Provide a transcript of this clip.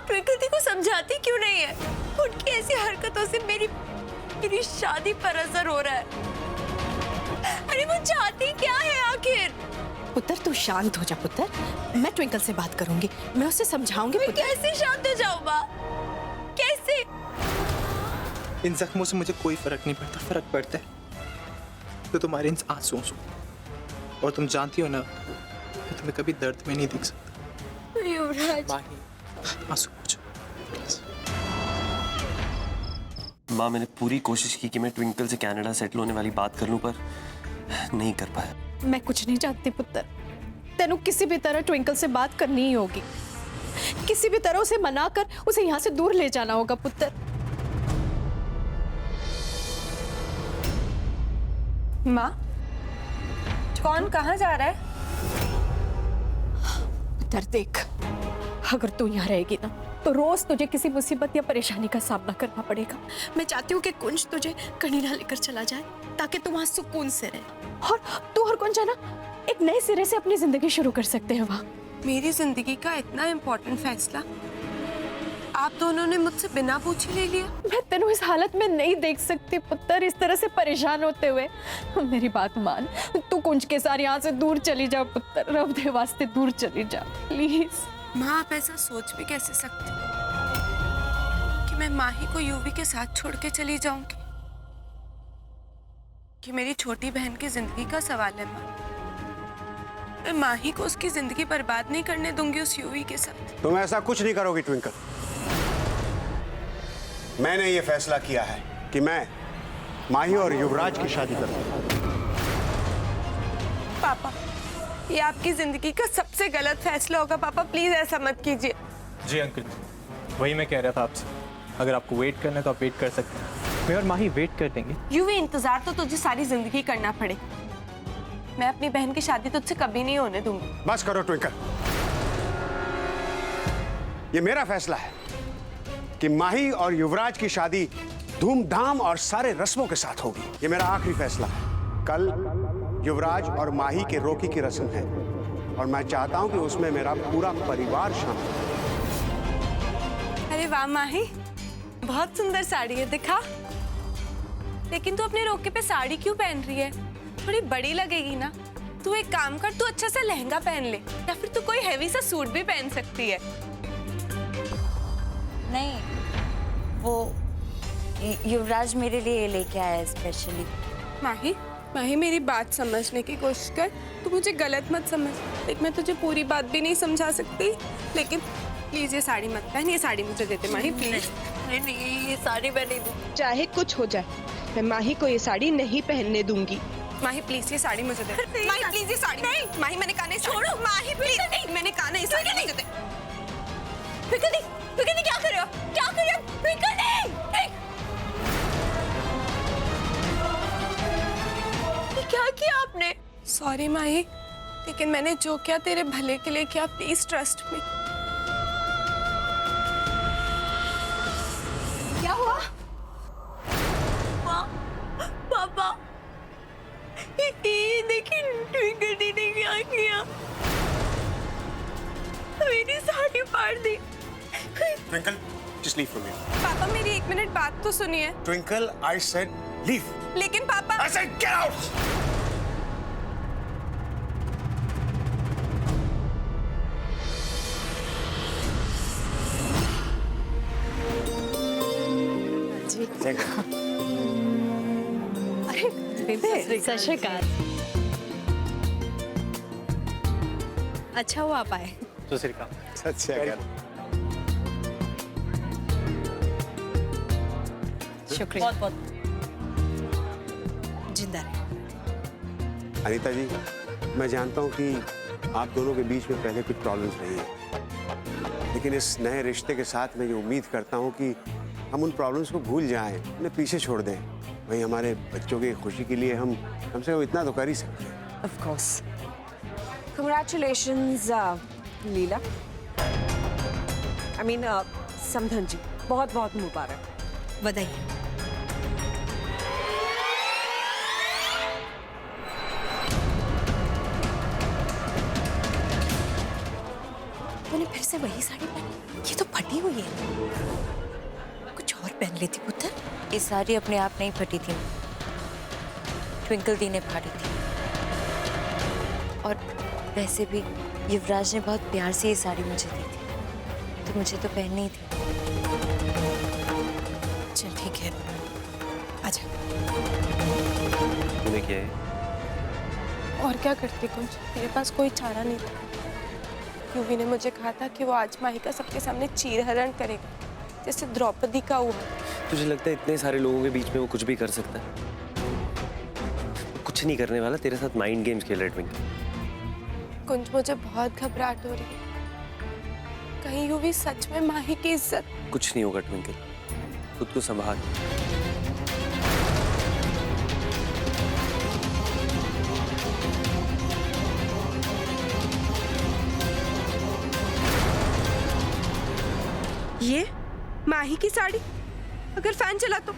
Twinkle दी को समझाती क्यों नहीं है? उनकी ऐसी हरकतों से मेरी शादी पर असर हो रहा है। अरे वो चाहती क्या है आखिर? पुत्र तू शांत हो जा पुत्र, मैं ट्विंकल से बात करूंगी, मैं उसे समझाऊंगी। मैं कैसे शांत हो जाऊं माँ? कैसे? इन जख्मों से मुझे कोई फर्क नहीं पड़ता, फर्क पड़ता है तो तुम्हारे इन आंसुओं से। और तुम जानती हो ना, मैं तुम्हें कभी दर्द में नहीं देख सकता। युवराज, आंसू पोंछो। माँ, मैंने पूरी कोशिश की कि मैं ट्विंकल से कनाडा सेटल होने वाली बात कर लूं, पर नहीं कर पाया। मैं कुछ नहीं जानती पुत्र, तेनू किसी भी तरह ट्विंकल से बात करनी ही होगी, किसी भी तरह उसे मना कर उसे यहाँ से दूर ले जाना होगा पुत्र। माँ, कौन कहाँ जा रहा है? पुत्र देख, अगर तू यहाँ रहेगी ना तो रोज तुझे किसी मुसीबत या परेशानी का सामना करना पड़ेगा। मैं चाहती हूँ कि कुंज तुझे कनीरा लेकर चला जाए ताकि तुम वहां सुकून से रहे, और तू और कुंज है ना एक नए सिरे से अपनी जिंदगी शुरू कर सकते हैं वहाँ। मेरी जिंदगी का इतना इम्पोर्टेंट फैसला आप दोनों ने मुझसे बिना पूछे ले लिया? मैं तेनू इस हालत में नहीं देख सकती पुत्र, इस तरह से परेशान होते हुए। मेरी बात मान, तू कुंज के साथ यहाँ से दूर चली जा पुत्र, रब दे वास्ते दूर चली जा प्लीज। माँ, आप ऐसा सोच भी कैसे सकते हो कि मैं माही को यूवी के साथ छोड़ के चली जाऊंगी? कि मेरी छोटी बहन की जिंदगी का सवाल है माँ। मैं माही को उसकी जिंदगी बर्बाद नहीं करने दूंगी उस यूवी के साथ। तुम ऐसा कुछ नहीं करोगी ट्विंकल। मैंने ये फैसला किया है कि मैं माही और युवराज की शादी करूंगा। पापा, ये आपकी जिंदगी का सबसे गलत फैसला होगा। पापा प्लीज ऐसा मत कीजिए। जी अंकल, वही मैं कह रहा था आपसे। अगर आपको वेट करना है तो आप वेट कर सकते हैं, मैं और माही वेट कर देंगे। यूवी, इंतजार तो तुझे सारी जिंदगी करना पड़े। मैं अपनी बहन की शादी तुझसे कभी नहीं होने दूंगी। बस करो ट्विंकल, ये मेरा फैसला है कि माही और युवराज की शादी धूमधाम और सारे रस्मों के साथ होगी। ये मेरा आखिरी फैसला है। कल युवराज और माही के रोकी की रस्म है और मैं चाहता हूं कि उसमें मेरा पूरा परिवार शामिल हो। अरे वाह माही, बहुत सुंदर साड़ी है, दिखा। लेकिन तू अपने रोके पे साड़ी क्यों पहन रही है? थोड़ी बड़ी लगेगी ना। तू एक काम कर, तू अच्छा सा लहंगा पहन ले, या फिर तू कोई हैवी सा सूट भी पहन सकती है। नहीं, वो युवराज मेरे लिए लेके आया है स्पेशली। माही, माही मेरी बात समझने की कोशिश कर। तू मुझे गलत मत समझ। देख, मैं तुझे पूरी बात भी नहीं समझा सकती, लेकिन प्लीज ये साड़ी मत पहन। ये साड़ी मुझे देते माही, प्लीज। नहीं, ये साड़ी मैं नहीं दूँ। चाहे कुछ हो जाए, मैं माही को ये साड़ी नहीं पहनने दूंगी। माही प्लीज ये साड़ी मुझे दे। माही प्लीज ये साड़ी नहीं। माही मैंने कहा नहीं, छोड़ो। माही प्लीज नहीं, मैंने कहा नहीं, साड़ी मुझे दे। ट्विंकल दी, ट्विंकल दी क्या कर रहे हो? क्या कर रहे हो? ट्विंकल दी! ये क्या किया आपने? सॉरी माही, लेकिन मैंने जो किया तेरे भले के लिए किया। Please trust me. क्या हुआ? पापा, ये देखिए ट्विंकल दी ने क्या किया। मेरी साड़ी फाड़ दी। Twinkle, just leave from here. पापा मेरी एक मिनट बात तो सुनिए। Twinkle, I said leave. लेकिन पापा, I said get out. अरे बेबे, सत श्री अकाल। अच्छा हुआ आप आए। तो सिरका सच है। शुक्रिया। बहुत बहुत जिंदा रहे। अनीता जी, मैं जानता हूं कि आप दोनों के बीच में पहले कुछ प्रॉब्लम्स रही हैं, लेकिन इस नए रिश्ते के साथ मैं ये उम्मीद करता हूं कि हम उन प्रॉब्लम्स को भूल जाएं, उन्हें पीछे छोड़ दें। वहीं हमारे बच्चों की खुशी के लिए हम कम से कम इतना तो कर ही सकते हैं। Of course. Congratulations Leela. I mean समधन जी, बहुत बहुत मुबारक। बधाई। मैंने फिर से वही साड़ी पहनी? ये तो फटी हुई है, कुछ और पहन लेती पुत्र। ये साड़ी अपने आप नहीं फटी थी, ट्विंकल दी ने फाड़ी थी। और वैसे भी युवराज ने बहुत प्यार से ये साड़ी मुझे दी थी, तो मुझे तो पहननी ही थी। चल ठीक है, आजा। तूने किया है? और क्या करती कुंज, मेरे पास कोई चारा नहीं था। यूवी ने मुझे कहा था कि वो आज माही का सबके सामने चीरहरण करेगा, जैसे द्रौपदी का हुआ। तुझे लगता है इतने सारे लोगों के बीच में वो कुछ भी कर सकता है? कुछ नहीं करने वाला, तेरे साथ माइंड गेम्स खेल रहा है ट्विंकल। कुंज, मुझे बहुत घबराहट हो रही है, कहीं यूवी सच में माही की इज्जत। कुछ नहीं होगा ट्विंकल, खुद को संभाल। ये माही की साड़ी, अगर फैन चला तो